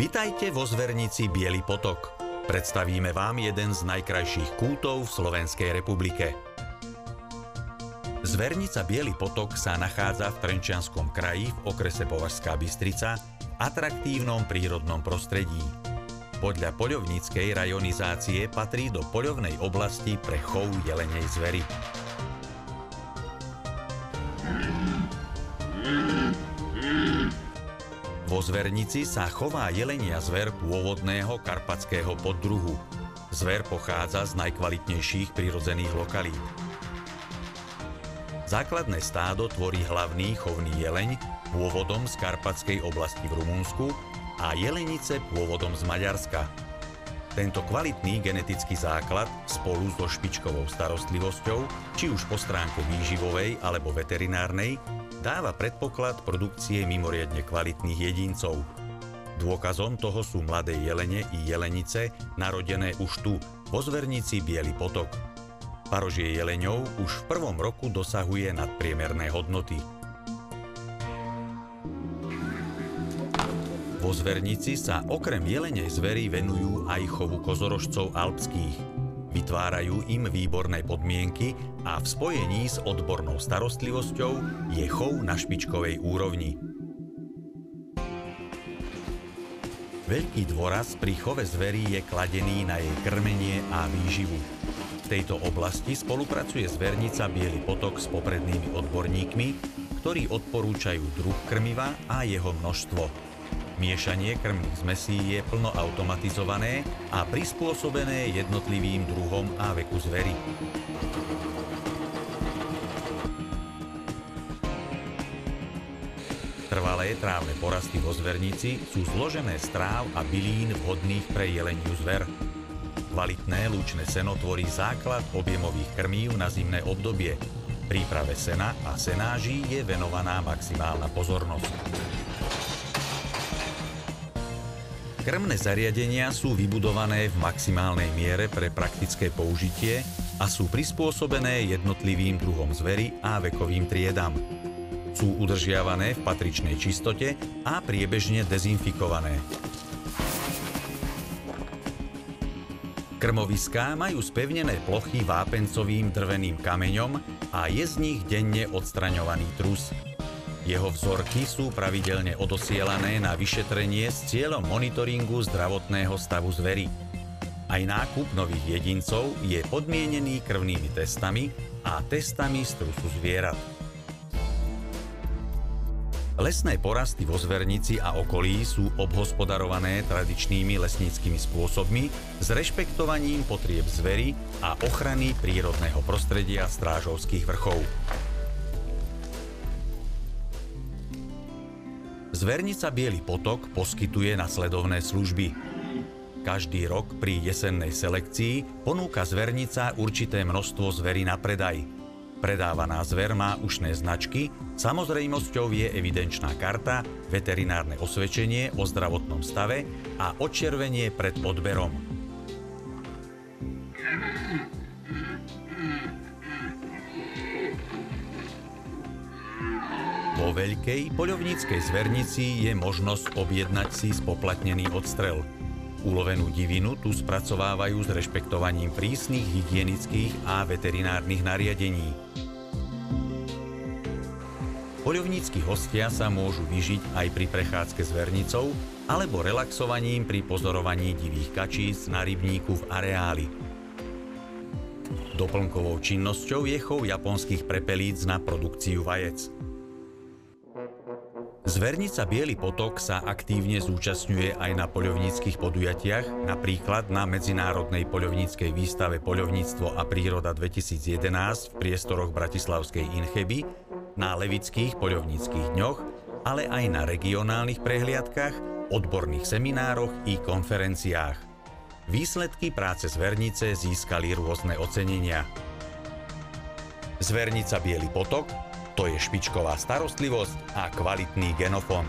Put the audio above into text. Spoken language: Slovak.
Vitajte vo zvernici Biely potok. Predstavíme vám jeden z najkrajších kútov v Slovenskej republike. Zvernica Biely potok sa nachádza v Trenčianskom kraji v okrese Považská Bystrica v atraktívnom prírodnom prostredí. Podľa poľovníckej rajonizácie patrí do poľovnej oblasti pre chov jelenej zvery. Vo zvernici sa chová jelenia zver pôvodného karpatského poddruhu. Zver pochádza z najkvalitnejších prirodzených lokalít. Základné stádo tvorí hlavný chovný jeleň pôvodom z karpatskej oblasti v Rumunsku a jelenice pôvodom z Maďarska. Tento kvalitný genetický základ spolu so špičkovou starostlivosťou, či už po stránke výživovej alebo veterinárnej, dáva predpoklad produkcie mimoriadne kvalitných jedincov. Dôkazom toho sú mladé jelene i jelenice, narodené už tu, vo zvernici Biely potok. Parožie jeleňov už v prvom roku dosahuje nadpriemerné hodnoty. Vo zvernici sa okrem jelenej zvery venujú aj chovu kozorožcov alpských. Vytvárajú im výborné podmienky a v spojení s odbornou starostlivosťou je chov na špičkovej úrovni. Veľký dôraz pri chove zverí je kladený na jej krmenie a výživu. V tejto oblasti spolupracuje zvernica Biely potok s poprednými odborníkmi, ktorí odporúčajú druh krmiva a jeho množstvo. Miešanie krmných zmesí je plno automatizované a prispôsobené jednotlivým druhom a veku zvery. Trvalé trávne porasty vo zvernici sú zložené z tráv a bylín vhodných pre jeleniu zver. Kvalitné lúčne seno tvorí základ objemových krmív na zimné obdobie. Príprave sena a senáží je venovaná maximálna pozornosť. Krmné zariadenia sú vybudované v maximálnej miere pre praktické použitie a sú prispôsobené jednotlivým druhom zvery a vekovým triedam. Sú udržiavané v patričnej čistote a priebežne dezinfikované. Krmoviská majú spevnené plochy vápencovým drveným kameňom a je z nich denne odstraňovaný trus. Jeho vzorky sú pravidelne odosielané na vyšetrenie s cieľom monitoringu zdravotného stavu zvery. Aj nákup nových jedincov je podmienený krvnými testami a testami z trusu zvierat. Lesné porasty vo zvernici a okolí sú obhospodarované tradičnými lesníckymi spôsobmi s rešpektovaním potrieb zvery a ochrany prírodného prostredia Strážovských vrchov. Zvernica Biely potok poskytuje nasledovné služby. Každý rok pri jesennej selekcii ponúka zvernica určité množstvo zvery na predaj. Predávaná zver má ušné značky, samozrejmosťou je evidenčná karta, veterinárne osvedčenie o zdravotnom stave a odčervenie pred odberom. Vo veľkej poľovníckej zvernici je možnosť objednať si spoplatnený odstrel. Ulovenú divinu tu spracovávajú s rešpektovaním prísnych hygienických a veterinárnych nariadení. Poľovnícki hostia sa môžu vyžiť aj pri prechádzke zvernicou alebo relaxovaním pri pozorovaní divých kačíc na rybníku v areáli. Doplnkovou činnosťou je chov japonských prepelíc na produkciu vajec. Zvernica Biely potok sa aktívne zúčastňuje aj na poľovníckych podujatiach, napríklad na Medzinárodnej poľovníckej výstave Poľovníctvo a príroda 2011 v priestoroch bratislavskej Incheby, na Levických poľovníckych dňoch, ale aj na regionálnych prehliadkach, odborných seminároch i konferenciách. Výsledky práce zvernice získali rôzne ocenenia. Zvernica Biely potok, to je špičková starostlivosť a kvalitný genofond.